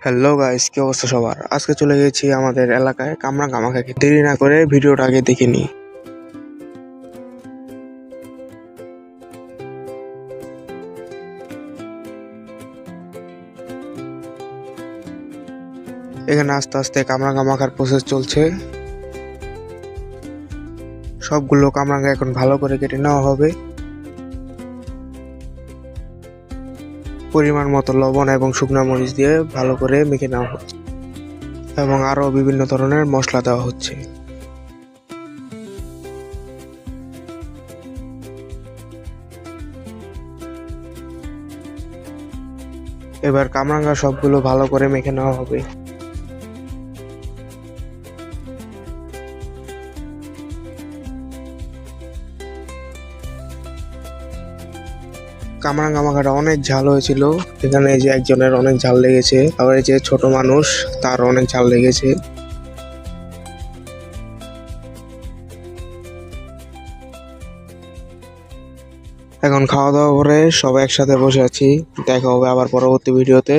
Hello guys, কি অবস্থা সবার? আজকে চলে গেছি আমাদের এলাকায় কামরাঙ্গা খেতে। দেরি না করে ভিডিওটা আগে দেখে নিই। এখানে আস্তে আস্তে কামরাঙ্গা মাখার প্রসেস চলছে। সবগুলো কামরাঙ্গা এখন ভালো করে কেটে নেওয়া হবে। পরিমাণ মতো লবণ এবং শুকনো মরিচ দিয়ে ভালো করে মেখে নেওয়া হচ্ছে এবং আরো বিভিন্ন ধরনের মশলা দেওয়া হচ্ছে। এবার কামরাঙ্গা সবগুলো ভালো করে মেখে নেওয়া হবে। কামরাঙ্গা মাখাটা অনেক ঝাল হয়েছিল। এখানে এই যে একজনের অনেক ঝাল লেগেছে, আবার এই যে ছোট মানুষ তার অনেক ঝাল লেগেছে। এখন খাওয়া দাওয়া করে সবাই একসাথে বসে আছি। দেখা হবে আবার পরবর্তী ভিডিওতে।